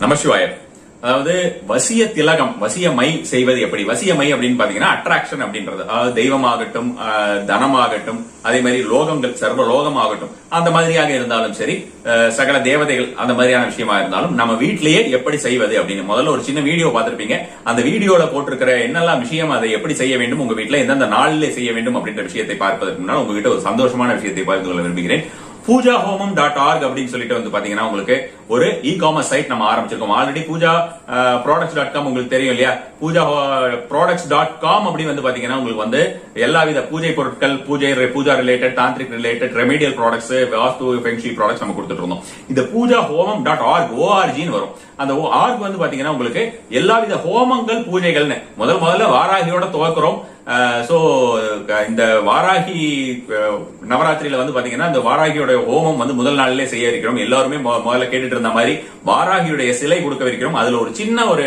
நமசிவாய. அதாவது வசிய திலகம், வசிய மை செய்வது எப்படி? வசிய மை அப்படின்னு பாத்தீங்கன்னா அட்ராக்ஷன் அப்படின்றது. அதாவது தெய்வமாகட்டும், தனமாகட்டும், அதே மாதிரி லோகங்கள், சர்வ லோகமாகட்டும், அந்த மாதிரியாக இருந்தாலும் சரி, சகல தேவதைகள் அந்த மாதிரியான விஷயமா இருந்தாலும் நம்ம வீட்டிலேயே எப்படி செய்வது அப்படின்னு முதல்ல ஒரு சின்ன வீடியோ பார்த்திருப்பீங்க. அந்த வீடியோல போட்டிருக்கிற என்னெல்லாம் விஷயம், அதை எப்படி செய்ய வேண்டும், உங்க வீட்டுல எந்தெந்த நாளிலே செய்ய வேண்டும் அப்படின்ற விஷயத்தை பார்ப்பதற்கு முன்னால் உங்ககிட்ட ஒரு சந்தோஷமான விஷயத்தை பகிர்ந்து கொள்ள விரும்புகிறேன். poojaHomam.org அப்படின்னு சொல்லிட்டு வந்து பாத்தீங்கன்னா உங்களுக்கு ஒரு இ-காமர்ஸ் சைட் நம்ம ஆரம்பிச்சிருக்கோம். ஆல்ரெடி பூஜா ப்ராடக்ட்ஸ்.com உங்களுக்கு தெரியும் இல்லையா? பூஜா ப்ராடக்ட்ஸ்.com அப்படின்னு வந்து பாத்தீங்கன்னா உங்களுக்கு வந்து எல்லாவித பூஜை பொருட்கள், puja related, tantric related, remedial products, vastu feng shui products நம்ம கொடுத்துட்டு இருந்தோம். இந்த poojaHomam.org ORGன்னு வரும். அந்த ஆர்க் வந்து பாத்தீங்கன்னா உங்களுக்கு எல்லாவித ஹோமங்கள், பூஜைகள்னு முதல்ல வாராகியோட துவக்கிறோம். சோ இந்த வாராகி நவராத்திரியில வந்து பாத்தீங்கன்னா இந்த வாராகியோட ஹோமம் வந்து முதல் நாளிலே செய்ய இருக்கிறோம். எல்லாருமே முதல்ல கேட்டுட்டு இருந்த மாதிரி வாராகியுடைய சிலை கொடுக்க இருக்கிறோம். அதுல ஒரு சின்ன ஒரு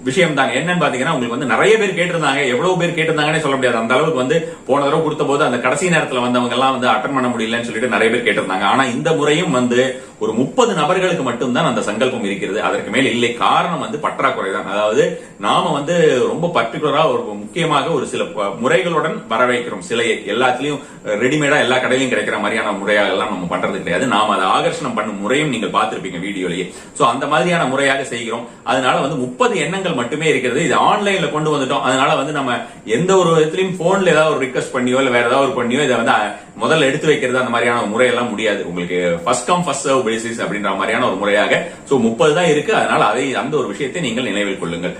விஷயம் தாங்க. என்னன்னு பாத்தீங்கன்னா உங்களுக்கு வந்து நிறைய பேர் கேட்டிருந்தாங்க. எவ்வளவு பேர் கேட்டிருந்தாங்கன்னு சொல்ல முடியாது. அந்த அளவுக்கு வந்து போன தடவை கொடுத்த போது அந்த கடைசி நேரத்துல வந்தவங்க எல்லாம் வந்து அட்டன் பண்ண முடியலன்னு சொல்லிட்டு நிறைய பேர் கேட்டிருந்தாங்க. ஆனா இந்த முறையும் வந்து ஒரு 30 நபர்களுக்கு மட்டும்தான் அந்த சங்கல்பம் இருக்கிறது. அதற்கு மேல் இல்லை. காரணம் வந்து பற்றாக்குறை தான். அதாவது நாம வந்து ரொம்ப பர்டிகுலரா ஒரு முக்கியமாக ஒரு சில முறைகளுடன் வர வைக்கிறோம் சிலையை. எல்லாத்துலயும் ரெடிமேடா எல்லா கடையிலும் கிடைக்கிற மாதிரியான முறையாக எல்லாம் நம்ம பண்றது கிடையாது. நாம அதை ஆகர்ஷணம் பண்ணும் முறையும் நீங்கள் பார்த்திருப்பீங்க வீடியோலயே. சோ அந்த மாதிரியான முறையாக செய்கிறோம். அதனால வந்து 30 எண்ணங்கள் மட்டுமே இருக்கிறது. இது ஆன்லைன்ல கொண்டு வந்துட்டோம். அதனால வந்து நம்ம எந்த ஒரு விதத்திலையும் போன்ல ஏதாவது ஒரு ரிக்வெஸ்ட் பண்ணியோ இல்ல வேற ஏதாவது ஒரு பண்ணியோ இதை வந்து முதல்ல எடுத்து வைக்கிறது அந்த மாதிரியான முறையெல்லாம் முடியாது. உங்களுக்கு first come first serve basis அப்படின்ற மாதிரியான ஒரு முறையாக 30 தான் இருக்கு. அதனால அந்த ஒரு விஷயத்தை நீங்கள் நினைவில் கொள்ளுங்கள்.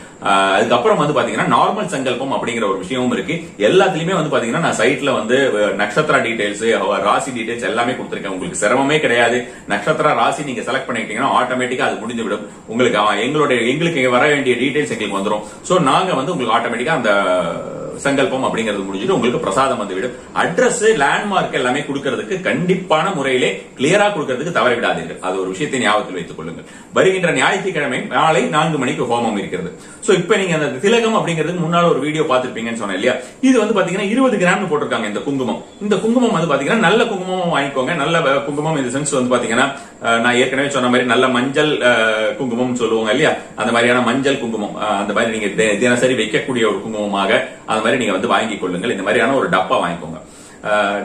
அதுக்கப்புறம் வந்து பாத்தீங்கன்னா நார்மல் சங்கல்பம் அப்படிங்கிற ஒரு விஷயமும் இருக்கு. எல்லாத்துலயுமே வந்து பாத்தீங்கன்னா நான் சைட்ல வந்து நட்சத்திர டீடைல்ஸ், ராசி டீடைல்ஸ் எல்லாமே கொடுத்திருக்கேன். உங்களுக்கு சிரமமே கிடையாது. நட்சத்திர ராசி நீங்க செலக்ட் பண்ணிக்கிட்டீங்கன்னா ஆட்டோமேட்டிக்கா அது முடிந்து விடும். உங்களுக்கு எங்களுக்கு வர வேண்டிய டீடைல்ஸ் எங்களுக்கு வந்துடும். சோ நாங்க வந்து உங்களுக்கு ஆட்டோமேட்டிக்கா அந்த சங்கல்பம் அப்படிங்கிறது முடிஞ்சிட்டு உங்களுக்கு பிரசாதம் வந்து விடும். அட்ரஸ், லேண்ட்மார்க் எல்லாமே கொடுக்கிறதுக்கு கண்டிப்பான முறையிலே கிளியரா கொடுக்கிறதுக்கு தவற விடாதீர்கள். அது ஒரு விஷயத்தை ஞாபகத்தில் வைத்துக் கொள்ளுங்கள். வருகின்ற ஞாயிற்றுக்கிழமை மாலை 4 மணிக்கு ஹோமம் இருக்கிறது. சோ இப்ப நீங்க அந்த திலகம் அப்படிங்கிறதுக்கு முன்னால ஒரு வீடியோ பார்த்திருப்பீங்கன்னு சொன்னேன் இல்லையா? இது வந்து பாத்தீங்கன்னா 20 கிராம் போட்டிருக்காங்க இந்த குங்குமம். இந்த குங்குமம் வந்து பாத்தீங்கன்னா நல்ல குங்குமம் வாங்கிக்கோங்க. நல்ல குங்குமம் இந்த சென்ஸ் வந்து பாத்தீங்கன்னா நான் ஏற்கனவே சொன்ன மாதிரி நல்ல மஞ்சள் குங்குமம் சொல்லுவாங்க இல்லையா? அந்த மாதிரியான மஞ்சள் குங்குமம், அந்த மாதிரி நீங்க தினசரி வைக்கக்கூடிய ஒரு குங்குமமாக அந்த மாதிரி நீங்க வந்து வாங்கிக் கொள்ளுங்கள். இந்த மாதிரியான ஒரு டப்பா வாங்கிக்கோங்க.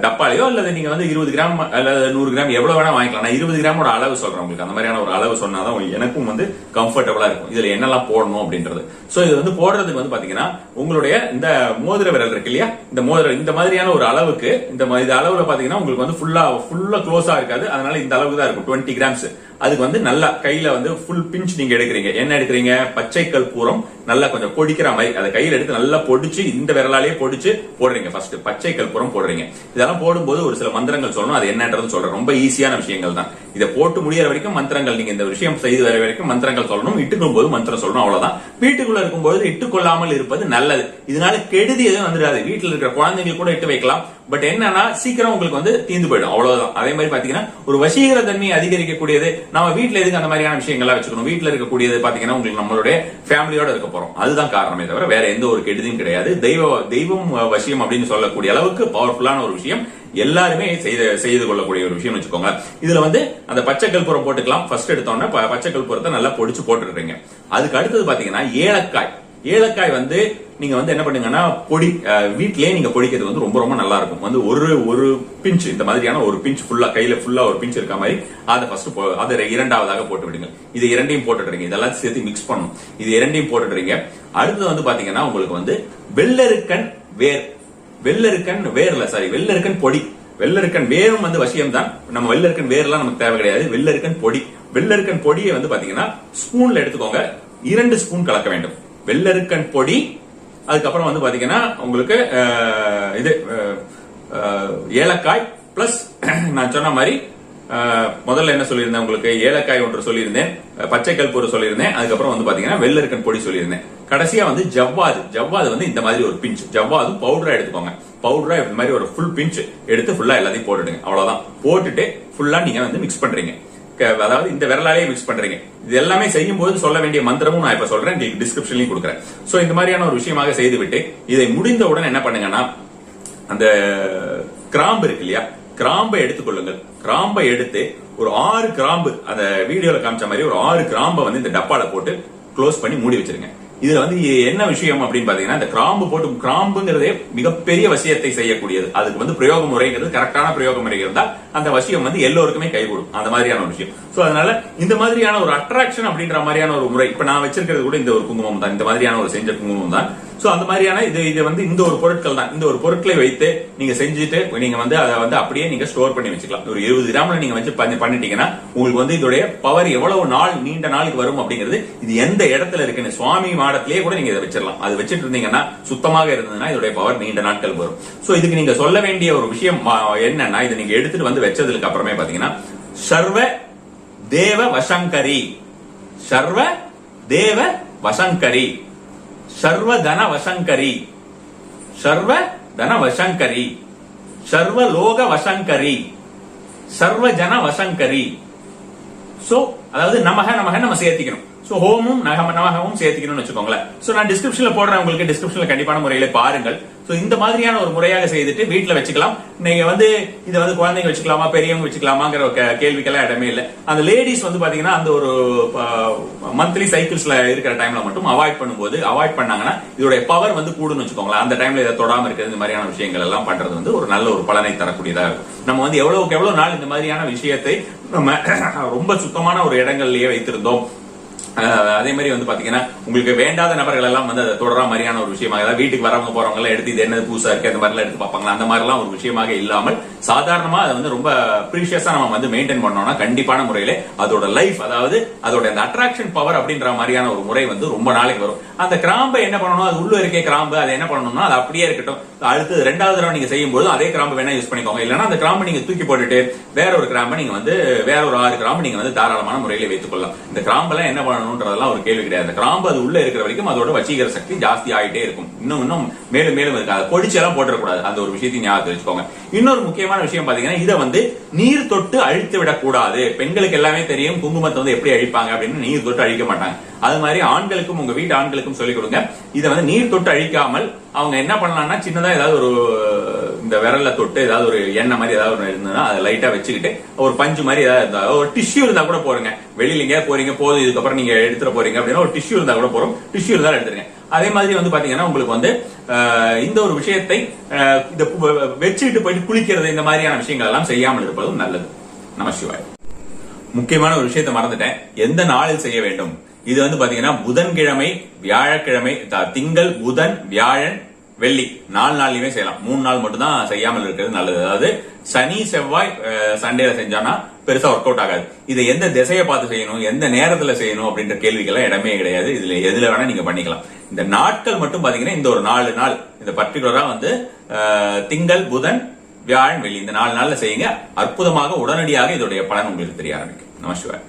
டப்பாலையோ அல்லது நீங்க வந்து 20 கிராம் அல்லது 100 கிராம் எவ்வளவு வேணா வாங்கிக்கலாம். நான் 20 கிராமோட அளவு சொல்றேன் உங்களுக்கு. அந்த மாதிரியான ஒரு அளவு சொன்னாதான் எனக்கும் வந்து கம்ஃபர்டபுளா இருக்கும். இதுல என்னெல்லாம் போடணும் அப்படின்றது. சோ இது வந்து போடுறதுக்கு வந்து பாத்தீங்கன்னா உங்களுடைய இந்த மோதிர விரல் இருக்கு இல்லையா? இந்த மோதிர இந்த மாதிரியான ஒரு அளவுக்கு இந்த அளவுல பாத்தீங்கன்னா உங்களுக்கு வந்து ஃபுல்லா க்ளோஸா இருக்காது. அதனால இந்த அளவுக்கு தான் இருக்கும். 20 கிராம்ஸ். அதுக்கு வந்து நல்லா கையில வந்து ஃபுல் பிஞ்ச் நீங்க எடுக்கிறீங்க. என்ன எடுக்கிறீங்க? பச்சை கற்பூரம் நல்லா கொஞ்சம் பொடிக்கிற மாதிரி அதை கையில எடுத்து நல்லா பொடிச்சு இந்த விரலாலேயே பொடிச்சு போடுறீங்க. ஃபர்ஸ்ட் பச்சை கற்பூரம் போடுறீங்க. இதெல்லாம் போடும்போது ஒரு சில மந்திரங்கள் சொல்லணும். அது என்னன்றது சொல்றேன். ரொம்ப ஈஸியான விஷயங்கள் தான். இதை போட்டு முடியற வரைக்கும் மந்திரங்கள், நீங்க இந்த விஷயம் செய்து வர வரைக்கும் மந்திரங்கள் சொல்லணும். இட்டுக்கும் போது மந்திரம் சொல்லணும். அவ்வளவுதான். வீட்டுக்குள்ள இருக்கும்போது இட்டுக்கொள்ளாமல் இருப்பது நல்லது. இதனால கெடுதி எதுவும் வந்துடாது. வீட்டுல இருக்கிற குழந்தைங்க கூட இட்டு வைக்கலாம். பட் என்னன்னா சீக்கிரம் உங்களுக்கு வந்து தீந்து போயிடும். அவ்வளவுதான். அதே மாதிரி பாத்தீங்கன்னா ஒரு வசீகர தன்மையை அதிகரிக்கக்கூடியது. நம்ம வீட்டுல எதுக்கு அந்த மாதிரியான விஷயங்கள்லாம் வச்சுக்கணும்? வீட்டுல இருக்கக்கூடியது பாத்தீங்கன்னா உங்களுக்கு நம்மளுடைய ஃபேமிலியோட இருக்க போறோம். அதுதான் காரணமே தவிர வேற எந்த ஒரு கெடுதியும் கிடையாது. தெய்வம் வசியம் அப்படின்னு சொல்லக்கூடிய அளவுக்கு பவர்ஃபுல்லான ஒரு விஷயம். எல்லாருமே செய்து கொள்ளக்கூடிய ஒரு விஷயம் வச்சுக்கோங்க. இதுல வந்து அந்த பச்சை கற்பூரம் போட்டுக்கலாம். ஃபர்ஸ்ட் எடுத்தோம்னா பச்சை கற்பூரத்தை நல்லா பொடிச்சு போட்டுடுறீங்க. அதுக்கு அடுத்தது பாத்தீங்கன்னா ஏலக்காய் வந்து நீங்க வந்து என்ன பண்ணுங்கன்னா பொடி வீட்லயே நீங்க பொடிக்கிறது வந்து ரொம்ப ரொம்ப நல்லா இருக்கும். வந்து ஒரு பிஞ்ச் இந்த மாதிரியான ஒரு பிஞ்ச் ஃபுல்லா கையில ஃபுல்லா ஒரு பிஞ்ச் இருக்க மாதிரி அதை ஃபர்ஸ்ட் அதை இரண்டாவதாக போட்டு விடுங்க. இது இரண்டையும் போட்டுடுறீங்க. இதெல்லாம் சேர்த்து மிக்ஸ் பண்ணணும். இது இரண்டையும் போட்டுடுறீங்க. அடுத்து வந்து பாத்தீங்கன்னா உங்களுக்கு வந்து வெள்ளரிக்கன் பொடி. வெள்ளரிக்கன் வேரும் வந்து வசியம் தான். நம்ம வெள்ளரிக்கன் வேர்லாம் நமக்கு தேவை கிடையாது. வெள்ளரிக்கன் பொடியை வந்து பாத்தீங்கன்னா ஸ்பூன்ல எடுத்துக்கோங்க. 2 ஸ்பூன் கலக்க வேண்டும். வெள்ளரிக்கன் பொடி. அதுக்கப்புறம் வந்து பாத்தீங்கன்னா உங்களுக்கு இது ஏலக்காய் பிளஸ் நான் சொன்ன மாதிரி முதல்ல என்ன சொல்லியிருந்தேன் உங்களுக்கு? ஏலக்காய் ஒன்று சொல்லியிருந்தேன், பச்சை கற்பூரம் சொல்லியிருந்தேன், அதுக்கப்புறம் வந்து பாத்தீங்கன்னா வெள்ளரிக்கன் பொடி சொல்லியிருந்தேன். கடைசியா வந்து ஜவ்வாது வந்து இந்த மாதிரி ஒரு பிஞ்ச் ஜவ்வாதும் பவுடரா எடுத்துக்கோங்க. பவுடரா இந்த மாதிரி ஒரு ஃபுல் பிஞ்ச் எடுத்து ஃபுல்லா எல்லாத்தையும் போட்டுடுங்க. அவ்வளவுதான். போட்டுட்டு ஃபுல்லா நீங்க வந்து மிக்ஸ் பண்றீங்க. அதாவது இந்த விரலாலேயே மிக்ஸ் பண்றீங்க. இது எல்லாமே செய்யும் போது சொல்ல வேண்டிய மந்திரமும் நான் இப்ப சொல்றேன். உங்களுக்கு டிஸ்கிரிப்ஷன்லயும் கொடுக்குறேன். சோ இந்த மாதிரியான ஒரு விஷயமாக செய்துவிட்டு இதை முடிந்தவுடன் என்ன பண்ணுங்கன்னா அந்த கிராம்பு இருக்கு இல்லையா? கிராம்பை எடுத்துக்கொள்ளுங்கள். கிராம்பை எடுத்து ஒரு 6 கிராம்பு, அந்த வீடியோல காமிச்ச மாதிரி ஒரு 6 கிராம்பை வந்து இந்த டப்பால போட்டு க்ளோஸ் பண்ணி மூடி வச்சிருங்க. இதுல வந்து என்ன விஷயம் அப்படின்னு பாத்தீங்கன்னா, இந்த கிராம்பு போட்டு, கிராம்புங்கிறதே மிகப்பெரிய வசியத்தை செய்யக்கூடியது. அதுக்கு வந்து பிரயோக முறைங்கிறது கரெக்டான பிரயோக முறை இருந்தா அந்த வசியம் வந்து எல்லோருக்குமே கைகூடும், அந்த மாதிரியான ஒரு விஷயம். சோ அதனால இந்த மாதிரியான ஒரு அட்ராக்ஷன் அப்படின்ற மாதிரியான ஒரு முறை, இப்ப நான் வச்சிருக்கிறது கூட இந்த ஒரு குங்குமம் தான், இந்த மாதிரியான ஒரு செஞ்ச குங்குமம் தான். சோ அந்த மாதிரியான இது வந்து இந்த ஒரு பொருட்கள் தான். இந்த ஒரு பொருட்களை வைத்து நீங்க செஞ்சுட்டு நீங்க வந்து அதை வந்து அப்படியே நீங்க ஸ்டோர் பண்ணி வச்சுக்கலாம். ஒரு 20 கிராம்ல நீங்க வச்சு பண்ணிட்டீங்கன்னா உங்களுக்கு வந்து இதோடைய பவர் எவ்வளவு நாள், நீண்ட நாளுக்கு வரும் அப்படிங்கிறது, இது எந்த இடத்துல இருக்குன்னு சுவாமி மாடத்திலேயே கூட நீங்க இதை வச்சிடலாம். அது வச்சுட்டு இருந்தீங்கன்னா, சுத்தமாக இருந்ததுன்னா இதோடைய பவர் நீண்ட நாட்கள் வரும். சோ இதுக்கு நீங்க சொல்ல வேண்டிய ஒரு விஷயம் என்னன்னா, இதை நீங்க எடுத்துட்டு வந்து வச்சதுக்கு அப்புறமே பாத்தீங்கன்னா, சர்வ தேவ வசங்கரி, சர்வ தேவ வசங்கரி, சர்வ தன வசங்கரி, சர்வ தன வசங்கரி, சர்வ லோக வசங்கரி, சர்வ ஜன வசங்கரி. சோ அதாவது நமக நமக நம்ம சேர்த்திக்கணும். சோ ஹோமும் நமகவும் சேர்த்திக்கணும்னு வச்சுக்கோங்களேன். சோ நான் டிஸ்கிரிப்ஷன்ல போடுறேன், உங்களுக்கு டிஸ்கிரிப்ஷன்ல கண்டிப்பான முறையில பாருங்கள். சோ இந்த மாதிரியான ஒரு முறையாக செய்துட்டு வீட்டுல வச்சுக்கலாம். நீங்க வந்து இதை வந்து குழந்தைங்க வச்சுக்கலாமா, பெரியவங்க வச்சுக்கலாமாங்கிற கேள்விக்கெல்லாம் இடமே இல்லை. அந்த லேடிஸ் வந்து பாத்தீங்கன்னா அந்த ஒரு மந்த்லி சைக்கிள்ஸ்ல இருக்கிற டைம்ல மட்டும் அவாய்ட் பண்ணாங்கன்னா இதோட பவர் வந்து கூடுன்னு வச்சுக்கோங்களேன். அந்த டைம்ல இதை தொடாம இருக்கிறது, இந்த மாதிரியான விஷயங்கள் எல்லாம் பண்றது வந்து ஒரு நல்ல ஒரு பலனை தரக்கூடியதா இருக்கும். நம்ம வந்து எவ்வளவு நாள் இந்த மாதிரியான விஷயத்தை நம்ம ரொம்ப சுத்தமான ஒரு இடங்கள்லயே வைத்திருந்தோம். அதே மாதிரி வந்து பாத்தீங்கன்னா, உங்களுக்கு வேண்டாத நபர்கள் எல்லாம் வந்து அதை தொடர மாதிரியான ஒரு விஷயமாக, அதாவது வீட்டுக்கு வரவங்க போறவங்க எல்லாம் எடுத்து இது என்ன புதுசா இருக்கு அந்த மாதிரி எல்லாம் எடுத்து பார்ப்பாங்களா, அந்த மாதிரி எல்லாம் ஒரு விஷயமாக இல்லாமல் சாதாரணமா அதை வந்து ரொம்ப ப்ரீஷியஸா நம்ம வந்து மெயின்டைன் பண்ணோம்னா கண்டிப்பான முறையில அதோட லைஃப், அதாவது அதோட அந்த அட்ராக்ஷன் பவர் அப்படின்ற மாதிரியான ஒரு முறை வந்து ரொம்ப நாளைக்கு வரும். அந்த கிராம்பை என்ன பண்ணணும், அது உள்ள இருக்கே கிராம்பு, அதை என்ன பண்ணணும்னா அது அப்படியே இருக்கட்டும். அடுத்து 2வது தடவை நீங்க செய்யும் போது அதே கிராம்பு வேணா யூஸ் பண்ணிக்கோங்க. இல்லைன்னா அந்த கிராம்பை நீங்க தூக்கி போட்டுட்டு வேற ஒரு கிராம்பை நீங்க வந்து வேற ஒரு 6 கிராம்பு நீங்க வந்து தாராளமான முறையில வைத்துக் கொள்ளலாம். இந்த கிராம்பெல்லாம் என்ன பண்ணணும்ன்றதெல்லாம் ஒரு கேள்வி கிடையாது. கிராம்பு அது உள்ள இருக்கிற வரைக்கும் அதோட வசீகர சக்தி ஜாஸ்தி ஆகிட்டே இருக்கும். இன்னும் மேலும் இருக்காது. பொடிச்சு எல்லாம் போட்டுறக்கூடாது. அந்த ஒரு விஷயத்தையும் ஞாபகத்தில் வச்சுக்கோங்க. இன்னொரு முக்கியமான விஷயம் பாத்தீங்கன்னா, இதை வந்து நீர் தொட்டு அழித்து விடக்கூடாது. பெண்களுக்கு எல்லாமே தெரியும் குங்குமத்தை வந்து எப்படி அழிப்பாங்க அப்படின்னு. நீர் தொட்டு அழிக்க மாட்டாங்க. அது மாதிரி ஆண்களுக்கும், உங்க வீட்டு ஆண்களுக்கும் சொல்லிக் கொடுங்க. இதை வந்து நீர் தொட்டு அழிக்காமல் அவங்க என்ன பண்ணலாம்னா, சின்னதா ஏதாவது ஒரு இந்த விரல்ல தொட்டு ஏதாவது ஒரு எண்ணெய் மாதிரி ஏதாவது ஒன்று இருந்ததுன்னா அதை லைட்டா வச்சுக்கிட்டு ஒரு பஞ்சு மாதிரி ஏதாவது இருந்தா, ஒரு டிஷ்யூ இருந்தா கூட போறீங்க. வெளியில எங்கேயா போறீங்க, போதும் இதுக்கப்புறம் நீங்க எடுத்துட போறீங்க அப்படின்னா ஒரு டிஷ்யூ இருந்தா கூட போறோம். டிஷ்யூ இருந்தாலும் எடுத்துருங்க. அதே மாதிரி வந்து பாத்தீங்கன்னா, உங்களுக்கு வந்து இந்த ஒரு விஷயத்தை வச்சுக்கிட்டு போயிட்டு குளிக்கிறது, இந்த மாதிரியான விஷயங்கள் எல்லாம் செய்யாமல் இருப்பதும் நல்லது. நமசிவாய். முக்கியமான ஒரு விஷயத்தை மறந்துட்டேன். எந்த நாளில் செய்ய வேண்டும்? இது வந்து பாத்தீங்கன்னா புதன்கிழமை, வியாழக்கிழமை, திங்கள், புதன், வியாழன், வெள்ளி 4 நாள்லயுமே செய்யலாம். 3 நாள் மட்டும் தான் செய்யாமல் இருக்கிறது நல்லது. அதாவது சனி, செவ்வாய், சண்டேல செஞ்சோம்னா பெருசா ஒர்க் அவுட் ஆகாது. இதை எந்த திசையை பார்த்து செய்யணும், எந்த நேரத்துல செய்யணும் அப்படின்ற கேள்விக்கெல்லாம் இடமே கிடையாது. இதுல எதுல வேணா நீங்க பண்ணிக்கலாம். இந்த நாட்கள் மட்டும் பாத்தீங்கன்னா இந்த ஒரு 4 நாள், இந்த பர்டிகுலரா வந்து திங்கள், புதன், வியாழன், வெள்ளி, இந்த 4 நாள்ல செய்யுங்க. அற்புதமாக உடனடியாக இதோடைய பலன் உங்களுக்கு தெரிய ஆரம்பிக்கும். நமசிவாய்.